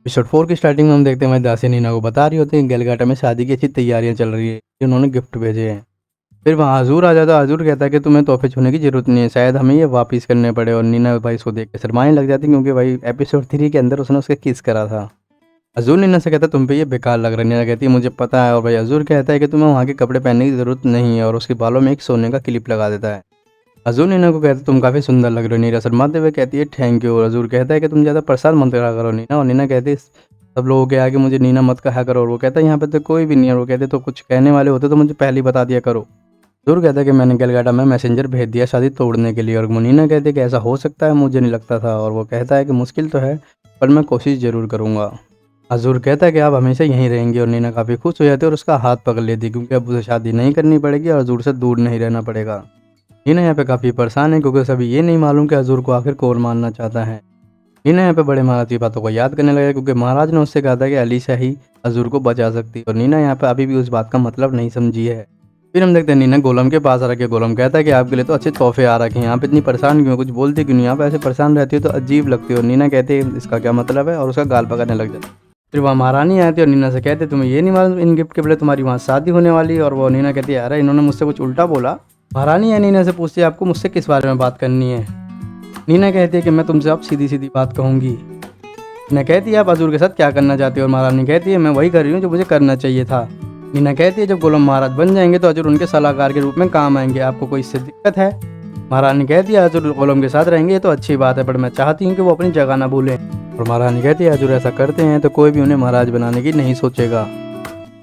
Episode 4 की starting में हम देखते हैं हमारी दासी नीना को बता रही होती है गलगाटा में शादी की अच्छी तैयारियां चल रही है कि उन्होंने गिफ्ट भेजे हैं। फिर वहाँ हजूर आ जाता है। हजूर कहता है कि तुम्हें तोहफे छूने की जरूरत नहीं है, शायद हमें ये वापस करने पड़े। और नीना भाई इसको देख के शर्माने लग जाती है क्योंकि भाई एपिसोड 3 के अंदर उसने उसके किस करा था। हजूर नीना से कहता है तुम पे ये बेकार लग रहा है। नीना कहती है मुझे पता है। और भाई हजूर कहता है कि तुम्हें वहाँ के कपड़े पहनने की ज़रूरत नहीं है और उसके बालों में एक सोने का क्लिप लगा देता है। हजूर नीना को कहते तुम काफ़ी सुंदर लग रहे हो। नीना शर्माते हुए कहती है थैंक यू। और हजूर कहता है कि तुम ज़्यादा परेशान मत करा करो नीना। और नीना कहती है सब लोगों के आगे मुझे नीना मत कहा करो। और वो कहता है यहाँ पे तो कोई भी नहीं है। और वो कहते तो कुछ कहने वाले होते तो मुझे पहले ही बता दिया करो। हजूर कहता है कि मैंने गलगाटा में मैसेंजर भेज दिया शादी तोड़ने के लिए। और मुनीना कहती है कि ऐसा हो सकता है, मुझे नहीं लगता था। और वो कहता है कि मुश्किल तो है पर मैं कोशिश ज़रूर करूँगा। हजूर कहता है कि आप हमेशा यहीं रहेंगे। और नीना काफ़ी खुश हो जाती है और उसका हाथ पकड़ लेती है क्योंकि अब उसे शादी नहीं करनी पड़ेगी और हजूर से दूर नहीं रहना पड़ेगा। नीना यहाँ पे काफ़ी परेशान है क्योंकि सभी ये नहीं मालूम कि हजूर को आखिर कौन मानना चाहता है। नीना यहाँ पे बड़े महाराज की बातों को याद करने लगा क्योंकि महाराज ने उससे कहा था कि अलीशा ही हजूर को बचा सकती है। और नीना यहाँ पे अभी भी उस बात का मतलब नहीं समझी है। फिर हम देखते हैं नीना गोलम के पास आ रखे। गोलम कहता है कि आपके लिए तो अच्छे तोहफे आ रखे हैं, आप इतनी परेशान क्यों, कुछ बोलती क्यों नहीं, आप ऐसे परेशान रहती हो तो अजीब लगती हो। नीना कहते हैं इसका क्या मतलब है और उसका गाल पकड़ने लग जाता है। फिर वहाँ महारानी आती है और नीना से कहते तुम्हें ये नहीं मालूम इन गिफ्ट के बदले तुम्हारी वहाँ शादी होने वाली है। और वो नीना कहती है अरे इन्होंने मुझसे कुछ उल्टा बोला। महारानी है नीना से पूछती है आपको मुझसे किस बारे में बात करनी है। नीना कहती है कि मैं तुमसे अब सीधी सीधी बात कहूँगी। नीना कहती है आप हजूर के साथ क्या करना चाहती हो। और महारानी कहती है मैं वही कर रही हूँ जो मुझे करना चाहिए था। नीना कहती है जब गोलम महाराज बन जाएंगे तो हजूर उनके सलाहकार के रूप में काम आएंगे, आपको कोई इससे दिक्कत है। महारानी कहती है हजूर गोलम के साथ रहेंगे तो अच्छी बात है पर मैं चाहती हूँ कि वो अपनी जगह ना भूलें। और महारानी कहती है हजूर ऐसा करते हैं तो कोई भी उन्हें महाराज बनाने की नहीं सोचेगा।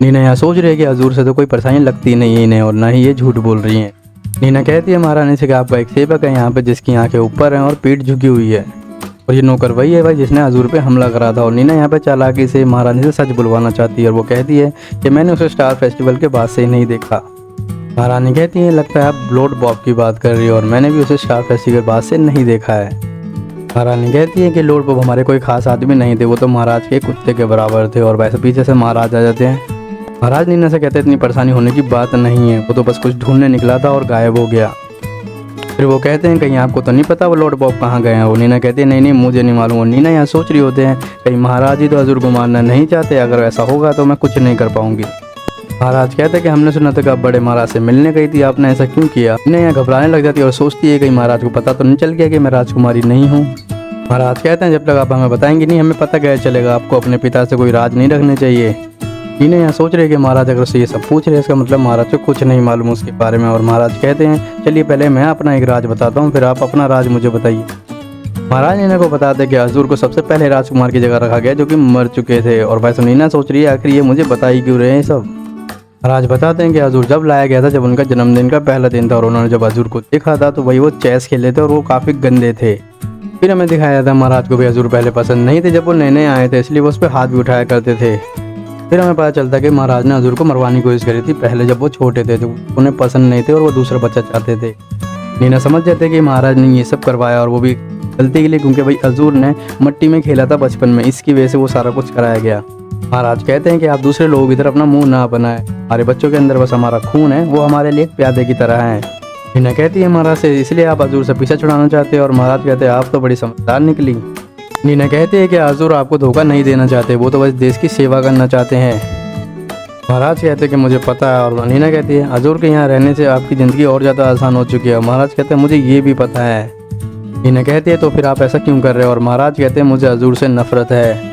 नीना यहाँ सोच रही है कि हजूर से तो कोई परेशानी लगती नहीं है इन्हें और ना ही ये झूठ बोल रही हैं। नीना कहती है महारानी से कि आपका एक सेवक है यहाँ पे जिसकी आंखें ऊपर हैं और पीठ झुकी हुई है और ये नौकर वही है भाई जिसने हजूर पे हमला करा था। और नीना यहाँ पे चालाकी से महारानी से सच बुलवाना चाहती है और वो कहती है कि मैंने उसे स्टार फेस्टिवल के बाद से ही नहीं देखा। महारानी कहती है लगता है आप लॉर्ड बॉब की बात कर रही हो और मैंने भी उसे स्टार फेस्टिवल के बाद से नहीं देखा है। महारानी कहती है कि लॉर्ड बॉब हमारे कोई खास आदमी नहीं थे, वो तो महाराज के कुत्ते के बराबर थे। और वैसे पीछे से महाराज आ जाते हैं। महाराज नीना से कहते इतनी परेशानी होने की बात नहीं है, वो तो बस कुछ ढूंढने निकला था और गायब हो गया। फिर वो कहते हैं कहीं आपको तो नहीं पता वो लॉर्ड बॉब कहाँ गए हैं। वो नीना कहती है नहीं नहीं मुझे नहीं मालूम। और नीना यहाँ सोच रही होते हैं कहीं महाराज ही तो हजूर को मारना नहीं चाहते, अगर ऐसा होगा तो मैं कुछ नहीं कर पाऊंगी। महाराज कहते हैं कि हमने सुना था कि आप बड़े महाराज से मिलने गई थी, आपने ऐसा क्यों किया। नीना यहाँ घबराने लग जाती है और सोचती है कहीं महाराज को पता तो नहीं चल गया कि मैं राजकुमारी नहीं हूँ। महाराज कहते हैं जब तक आप हमें बताएंगे नहीं हमें पता कैसे चलेगा, आपको अपने पिता से कोई राज नहीं रखने चाहिए। नीना यहाँ सोच रहे कि महाराज अगर उससे ये सब पूछ रहे हैं इसका मतलब महाराज को कुछ नहीं मालूम उसके बारे में। और महाराज कहते हैं चलिए पहले मैं अपना एक राज बताता हूँ फिर आप अपना राज मुझे बताइए। महाराज नीना को बताते कि हजूर को सबसे पहले राजकुमार की जगह रखा गया जो कि मर चुके थे। और वैसे नीना सोच रही है आखिर ये मुझे बता ही क्यों रहे हैं सब। महाराज बताते हैं कि हजूर जब लाया गया था जब उनका जन्मदिन का पहला दिन था और उन्होंने जब हजूर को देखा था तो वही वो चेस खेले थे और वो काफ़ी गंदे थे। फिर हमें दिखाया था महाराज को भी हजूर पहले पसंद नहीं थे, जब वो नए नए आए थे इसलिए वो उस पर हाथ भी उठाया करते थे। फिर हमें पता चलता है कि महाराज ने हजूर को मरवाने की कोशिश करी थी पहले जब वो छोटे थे तो उन्हें पसंद नहीं थे और वो दूसरा बच्चा चाहते थे। नीना समझ जाते कि महाराज ने ये सब करवाया और वो भी गलती के लिए क्योंकि भाई हजूर ने मिट्टी में खेला था बचपन में, इसकी वजह से वो सारा कुछ कराया गया। महाराज कहते हैं कि आप दूसरे लोगों की तरफ अपना मुंह ना बनाए, हमारे बच्चों के अंदर बस हमारा खून है, वो हमारे लिए प्यादे की तरह है। नीना कहती है महाराज से इसलिए आप हजूर से पीछा छुड़ाना चाहते हैं। और महाराज कहते हैं आप तो बड़ी समझदार निकली। नीना कहती है कि हजूर आपको धोखा नहीं देना चाहते, वो तो बस देश की सेवा करना चाहते हैं। महाराज कहते हैं कि मुझे पता है। और नीना कहती है हजूर के यहाँ रहने से आपकी ज़िंदगी और ज़्यादा आसान हो चुकी है। महाराज कहते हैं मुझे ये भी पता है। नीना कहती है तो फिर आप ऐसा क्यों कर रहे हो। और महाराज कहते हैं मुझे हजूर से नफरत है।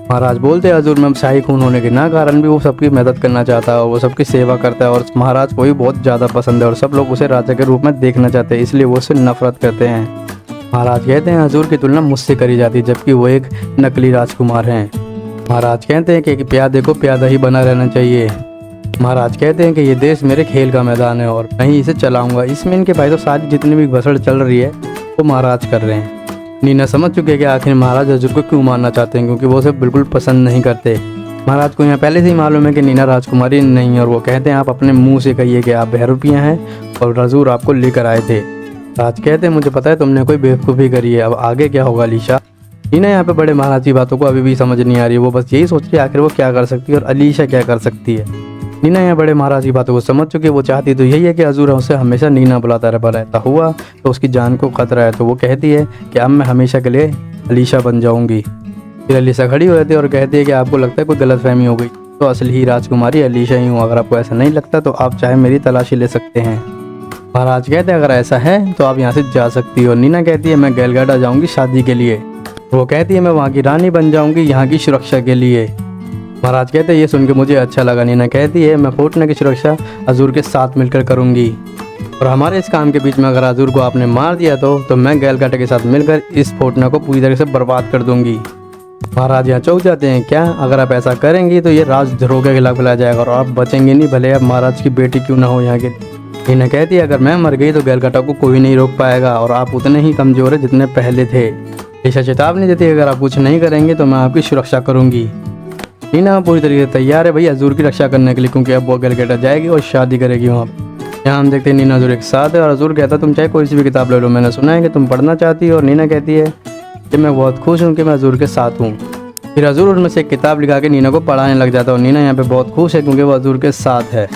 महाराज बोलते हैं हजूर में शाही खून होने के ना कारण भी वो सबकी मदद करना चाहता है और वो सबकी सेवा करता है और महाराज को भी बहुत ज़्यादा पसंद है और सब लोग उसे राजा के रूप में देखना चाहते हैं इसलिए वो उससे नफरत करते हैं। महाराज कहते हैं हजूर की तुलना मुझसे करी जाती है जबकि वो एक नकली राजकुमार हैं। महाराज कहते हैं कि प्यादे को प्यादा ही बना रहना चाहिए। महाराज कहते हैं कि ये देश मेरे खेल का मैदान है और मैं ही इसे चलाऊंगा। इसमें इनके भाई तो सारी जितनी भी घसड़ चल रही है वो महाराज कर रहे हैं। नीना समझ चुके हैं कि आखिर महाराज हजूर को क्यों मारना चाहते हैं क्योंकि वो उसे बिल्कुल पसंद नहीं करते। महाराज को यहाँ पहले से ही मालूम है कि नीना राजकुमारी नहीं है और वो कहते हैं आप अपने मुंह से कहिए कि आप बहरूपियाँ हैं और हजूर आपको लेकर आए थे। राज कहते हैं मुझे पता है तुमने कोई बेवकूफ़ी करी है, अब आगे क्या होगा अलीशा। नीना यहाँ पे बड़े महाराज की बातों को अभी भी समझ नहीं आ रही है, वो बस यही सोच रही है आखिर वो क्या कर सकती है और अलीशा क्या कर सकती है। नीना यहाँ बड़े महाराज की बातों को समझ चुकी है, वो चाहती तो यही है कि हजूर उसे हमेशा नीना बुलाता रहता हुआ तो उसकी जान को खतरा है। तो वो कहती है कि अब मैं हमेशा के लिए अलीशा बन जाऊँगी। फिर अलीशा खड़ी हो जाती है और कहती है कि आपको लगता है कोई गलतफहमी हो गई, तो असली ही राजकुमारी अलीशा ही हूँ। अगर आपको ऐसा नहीं लगता तो आप चाहे मेरी तलाशी ले सकते हैं। महाराज कहते हैं अगर ऐसा है तो आप यहाँ से जा सकती हो। नीना कहती है मैं गलगाटा जाऊँगी शादी के लिए। वो कहती है मैं वहाँ की रानी बन जाऊँगी यहाँ की सुरक्षा के लिए। महाराज कहते हैं ये सुन के मुझे अच्छा लगा। नीना कहती है मैं फोर्टना की सुरक्षा अजूर के साथ मिलकर करूँगी, और हमारे इस काम के बीच में अगर अजूर को आपने मार दिया तो मैं गलगाटा के साथ मिलकर इस फोर्टना को पूरी तरह से बर्बाद कर दूँगी। महाराज यहाँ चौंक जाते हैं, क्या अगर आप ऐसा करेंगी तो ये राज धरोगे के खिलाफ फैला जाएगा और आप बचेंगे नहीं, भले आप महाराज की बेटी क्यों ना हो यहाँ के। नीना कहती है अगर मैं मर गई तो गलगाटा को कोई नहीं रोक पाएगा और आप उतने ही कमज़ोर है जितने पहले थे। अलीशा चेतावनी देती है अगर आप कुछ नहीं करेंगे तो मैं आपकी सुरक्षा करूँगी। नीना पूरी तरीके से तैयार है भाई अजूर की रक्षा करने के लिए, क्योंकि अब वो गलगाटा जाएगी और शादी करेगी वहाँ पर। यहाँ हम देखते हैं नीना अजूर एक साथ है और अजूर कहता है तुम चाहे कोई सी भी किताब ले लो, मैंने सुना है कि तुम पढ़ना चाहती हो। और नीना कहती है कि मैं बहुत खुश हूँ कि मैं अजूर के साथ हूँ। फिर अजूर उनमें से एक किताब लिखा के नीना को पढ़ाने लग जाता है और नीना यहाँ पे बहुत खुश है क्योंकि वो अजूर के साथ है।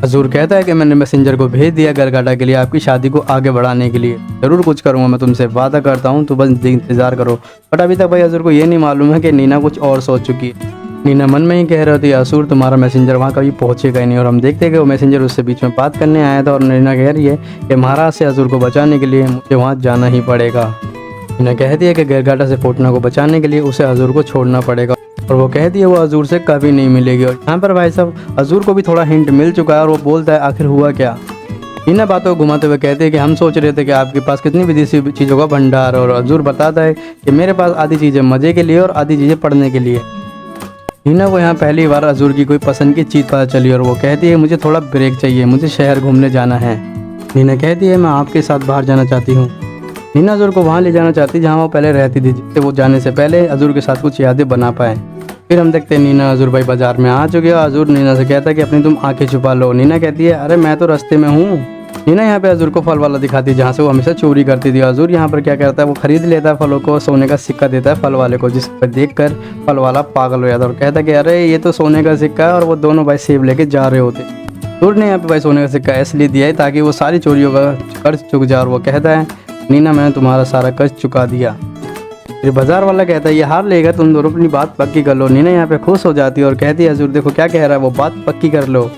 अजूर कहता है कि मैंने मैसेंजर को भेज दिया गलगाटा के लिए आपकी शादी को आगे बढ़ाने के लिए, ज़रूर कुछ करूँगा, मैं तुमसे वादा करता हूँ, तो बस इंतज़ार करो। बट अभी तक भाई अजूर को ये नहीं मालूम है कि नीना कुछ और सोच चुकी है। नीना मन में ही कह रही होती है अजूर तुम्हारा मैसेंजर वहाँ कभी पहुँचेगा ही नहीं, और हम देखते हैं कि वो मैसेंजर उससे बीच में बात करने आया था और नीना कह रही है कि महाराज से अजूर को बचाने के लिए मुझे वहाँ जाना ही पड़ेगा। नीना कहती है कि गलगाटा से फोर्टना को बचाने के लिए उसे अजूर को छोड़ना पड़ेगा, और वो कहती है वो अजूर से कभी नहीं मिलेगी। और यहाँ पर भाई साहब अजूर को भी थोड़ा हिंट मिल चुका है और वो बोलता है आखिर हुआ क्या। नीना बातों को घुमाते हुए कहते हैं कि हम सोच रहे थे कि आपके पास कितनी विदेशी चीज़ों का भंडार है, और अजूर बताता है कि मेरे पास आधी चीज़ें मज़े के लिए और आधी चीज़ें पढ़ने के लिए। नीना को यहाँ पहली बार अजूर की कोई पसंद की चीज़ पता चली और वो कहती है मुझे थोड़ा ब्रेक चाहिए, मुझे शहर घूमने जाना है। नीना कहती है मैं आपके साथ बाहर जाना चाहती हूँ। नीना अजूर को वहाँ ले जाना चाहती जहाँ वो पहले रहती थी, जिससे वो जाने से पहले अजूर के साथ कुछ यादें बना पाए। फिर हम देखते हैं नीना अजूर भाई बाजार में आ चुके हैं। अजूर नीना से कहता है कि अपनी तुम आंखें छुपा लो। नीना कहती है अरे मैं तो रास्ते में हूँ। नीना यहाँ पे अजूर को फल वाला दिखाती है जहाँ से वो हमेशा चोरी करती थी। अजूर यहाँ पर क्या करता है वो खरीद लेता है फलों को, सोने का सिक्का देता है फल वाले को, जिसको देखकर फल वाला पागल हो जाता है और कहता है कि अरे ये तो सोने का सिक्का है, और वो दोनों भाई सेब लेके जा रहे होते। अजूर ने यहाँ पे भाई सोने का सिक्का इसलिए दिया है ताकि वो सारी चोरियों का कर्ज चुक जाए, और वो कहता है नीना मैंने तुम्हारा सारा कर्ज चुका दिया। फिर बाजार वाला कहता है ये हार लेगा, तुम दोनों अपनी बात पक्की कर लो। नीना यहाँ पे खुश हो जाती है और कहती है अजूर देखो क्या कह रहा है, वो बात पक्की कर लो।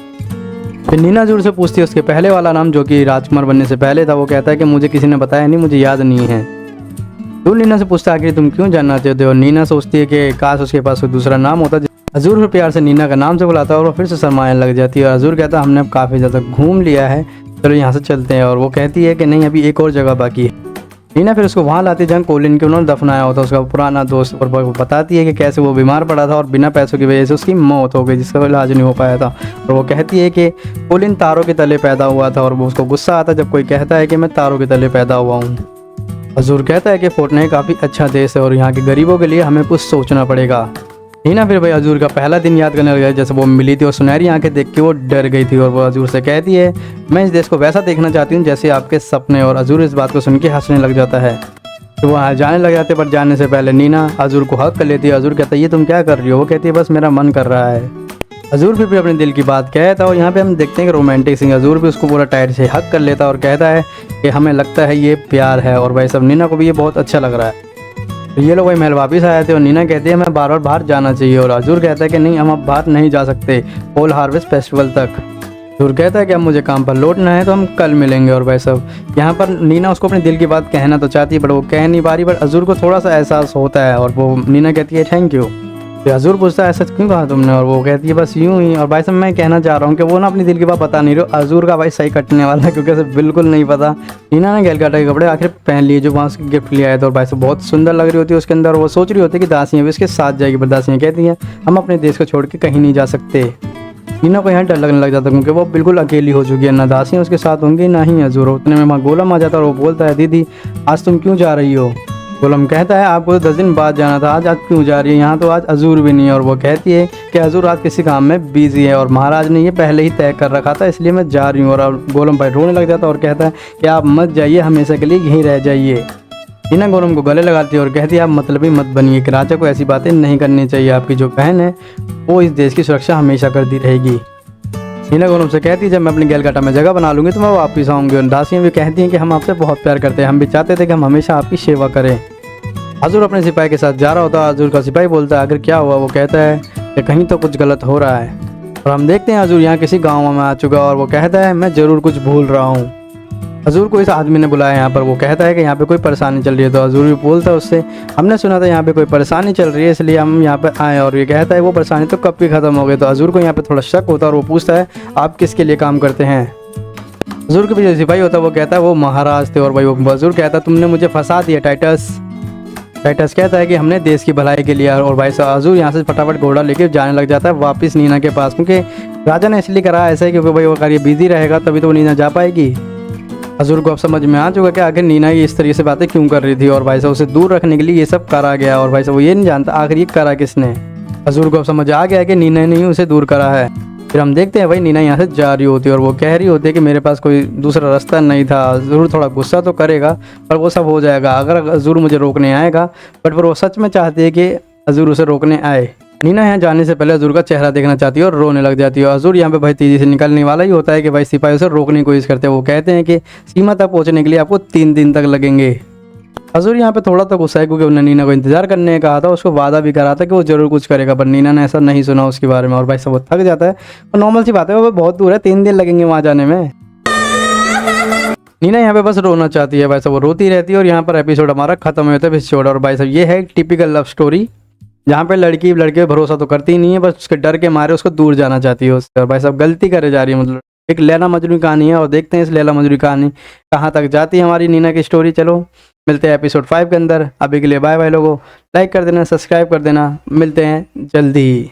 फिर नीना अजूर से पूछती है उसके पहले वाला नाम जो कि राजकुमार बनने से पहले था। वो कहता है कि मुझे किसी ने बताया नहीं, मुझे याद नहीं है। अजूर नीना से पूछता है आखिर तुम क्यों जानना चाहते हो। नीना सोचती है कि काश उसके पास कोई दूसरा नाम होता। अजूर फिर प्यार से नीना का नाम से बुलाता है और वो फिर से शर्माने लग जाती है। और अजूर कहता है हमने अब काफ़ी ज़्यादा घूम लिया है, चलो यहाँ से चलते हैं। और वो कहती है कि नहीं अभी एक और जगह बाकी है। नीना फिर उसको वहाँ लाती है जहाँ कोलिन के उन्होंने दफनाया होता उसका पुराना दोस्त, और वो बताती है कि कैसे वो बीमार पड़ा था और बिना पैसों की वजह से उसकी मौत हो गई, जिसका इलाज नहीं हो पाया था। और वो कहती है कि कोलिन तारों के तले पैदा हुआ था, और वो उसको गुस्सा आता है जब कोई कहता है कि मैं तारों के तले पैदा हुआ हूँ। अजूर कहता है कि फोर्टना काफ़ी अच्छा देश है और यहाँ के गरीबों के लिए हमें कुछ सोचना पड़ेगा। नीना फिर भाई अजूर का पहला दिन याद करने लग गया जैसे वो मिली थी और सुनहरी आंखें देख के वो डर गई थी, और वो अजूर से कहती है मैं इस देश को वैसा देखना चाहती हूँ जैसे आपके सपने। और अजूर इस बात को सुन के हंसने लग जाता है। तो वहाँ जाने लग जाते, पर जाने से पहले नीना अजूर को हक कर लेती है। अजूर कहता है ये तुम क्या कर रही हो। वो कहती है बस मेरा मन कर रहा है। अजूर फिर भी अपने दिल की बात कहता है, और यहाँ पे हम देखते हैं कि रोमांटिक सिंह अजूर भी उसको पूरा टाइट से हक कर लेता है और कहता है कि हमें लगता है ये प्यार है। और भाई सब नीना को भी ये बहुत अच्छा लग रहा है। तो ये लोग वही महल वापस आए थे और नीना कहती है मैं बार बार बाहर जाना चाहिए, और अजूर कहता है कि नहीं हम अब बाहर नहीं जा सकते होल हार्वेस्ट फेस्टिवल तक। अजूर कहता है कि अब मुझे काम पर लौटना है तो हम कल मिलेंगे। और भाई सब यहाँ पर नीना उसको अपने दिल की बात कहना तो चाहती है, बट वो कह नहीं पा रही। बट अजूर को थोड़ा सा एहसास होता है और वो नीना कहती है थैंक यू। तो अजूर पूछता है ऐसा क्यों कहा तुमने, और वो कहती है बस यूं ही। और भाई साहब मैं कहना चाह रहा हूँ कि वो ना अपनी दिल की बात बता नहीं रहे। अजूर का भाई सही कटने वाला है क्योंकि उसे बिल्कुल नहीं पता। नीना ने गलगाटा के कपड़े आखिर पहन लिए जो वहाँ से गिफ्ट लिया है, तो भाई साहब बहुत सुंदर लग रही होती है उसके अंदर। वो सोच रही होती है कि दासियाँ भी उसके साथ जाएगी, पर दासियाँ कहती हैं हम अपने देश को छोड़ के कहीं नहीं जा सकते। नीना को यहाँ डर लगने लग जाता है क्योंकि वो बिल्कुल अकेली हो चुकी है, ना दासियाँ उसके साथ होंगी ना ही अजूर। उतने में वहाँ गोलम आ जाता है और वो बोलता है दीदी आज तुम क्यों जा रही हो। गोलम कहता है आपको तो 10 दिन बाद जाना था, आज क्यों जा रही है, यहाँ तो आज अजूर भी नहीं है। और वो कहती है कि अजूर आज किसी काम में बिजी है और महाराज ने ये पहले ही तय कर रखा था इसलिए मैं जा रही हूँ। और गोलम भाई रोने लग जाता है और कहता है कि आप मत जाइए, हमेशा के लिए यहीं रह जाइए। नीना गोलम को गले लगाती है और कहती है आप मतलबी मत बनिए कि राजा को ऐसी बातें नहीं करनी चाहिए, आपकी जो बहन है वो इस देश की सुरक्षा हमेशा करती रहेगी। नीना गोलम से कहती है जब मैं अपनी गलगाटा में जगह बना लूँगी तो मैं वापस आऊँगी। और दासियाँ भी कहती हैं कि हम आपसे बहुत प्यार करते हैं, हम भी चाहते थे कि हम हमेशा आपकी सेवा करें। हजूर अपने सिपाही के साथ जा रहा होता है। हजूर का सिपाही बोलता है, अगर क्या हुआ? वो कहता है कि कहीं तो कुछ गलत हो रहा है। और हम देखते हैं हजूर यहाँ किसी गाँव में आ चुका और वो कहता है, मैं ज़रूर कुछ भूल रहा हूँ। हजूर को इस आदमी ने बुलाया यहाँ पर। वो कहता है कि यहाँ पे कोई परेशानी चल रही है। तो हजूर भी बोलता है उससे, हमने सुना था यहाँ पे कोई परेशानी चल रही है, इसलिए हम यहाँ पे आए। और ये कहता है वो परेशानी तो कब की ख़त्म हो गई। तो हजूर को यहाँ पे थोड़ा शक होता है और वो पूछता है, आप किसके लिए काम करते हैं? हजूर के पीछे सिपाही होता है, वो कहता है वो महाराज थे। और भाई वो हजूर कहता है, तुमने मुझे फंसा दिया टाइटस। टाइटस कहता है कि हमने देश की भलाई के लिए। और भाई साहब हजूर यहाँ से फटाफट घोड़ा लेके जाने लग जाता है वापस नीना के पास, क्योंकि राजा ने इसलिए करा ऐसा है क्योंकि भाई वो अगर ये बिजी रहेगा तभी तो वो नीना जा पाएगी। हजूर को अब समझ में आ चुका कि आखिर नीना ये इस तरीके से बातें क्यों कर रही थी। और भाई साहब उसे दूर रखने के लिए ये सब करा गया। और भाई साहब वो ये नहीं जानता आखिर ये करा किसने। हजूर को अब समझ आ गया कि नीना ने ही उसे दूर करा है। फिर हम देखते हैं भाई नीना यहाँ से जा रही होती है और वो कह रही होती है कि मेरे पास कोई दूसरा रास्ता नहीं था। ज़रूर थोड़ा गुस्सा तो करेगा पर वो सब हो जाएगा अगर हजूर मुझे रोकने आएगा। बट पर वो सच में चाहती है कि हजूर उसे रोकने आए। नीना यहाँ जाने से पहले हजूर का चेहरा देखना चाहती है और रोने लग जाती है। हजूर यहाँ पे भाई तेज़ी से निकलने वाला ही होता है कि भाई सिपाही उसे रोकने की कोशिश करते हैं। वो कहते हैं कि सीमा तक पहुँचने के लिए आपको 3 दिन तक लगेंगे। हजूर यहाँ पे थोड़ा तो गुस्सा है क्योंकि उन्होंने नीना को इंतजार करने का कहा था, उसको वादा भी करा था कि वो जरूर कुछ करेगा, पर नीना ने ऐसा नहीं सुना उसके बारे में। और भाई सब वो थक जाता है और नॉर्मल सी बात है वो बहुत दूर है, 3 दिन लगेंगे वहाँ जाने में। नीना यहाँ पे बस रोना चाहती है, भाई साहब वो रोती रहती है। और यहाँ पर एपिसोड हमारा खत्म हो जाता है एपिसोड। और भाई साहब ये है टिपिकल लव स्टोरी जहाँ पे लड़की लड़के पे भरोसा तो करती ही नहीं है, बस उसके डर के मारे उसको दूर जाना चाहती है उससे। और भाई साहब गलती करे जा रही है, मतलब एक लैला मजनू की कहानी है। और देखते हैं इस लैला मजनू की कहानी कहाँ तक जाती है हमारी नीना की स्टोरी। चलो मिलते हैं एपिसोड 5 के अंदर। अभी के लिए बाय बाय लोगों, लाइक कर देना, सब्सक्राइब कर देना, मिलते हैं जल्दी।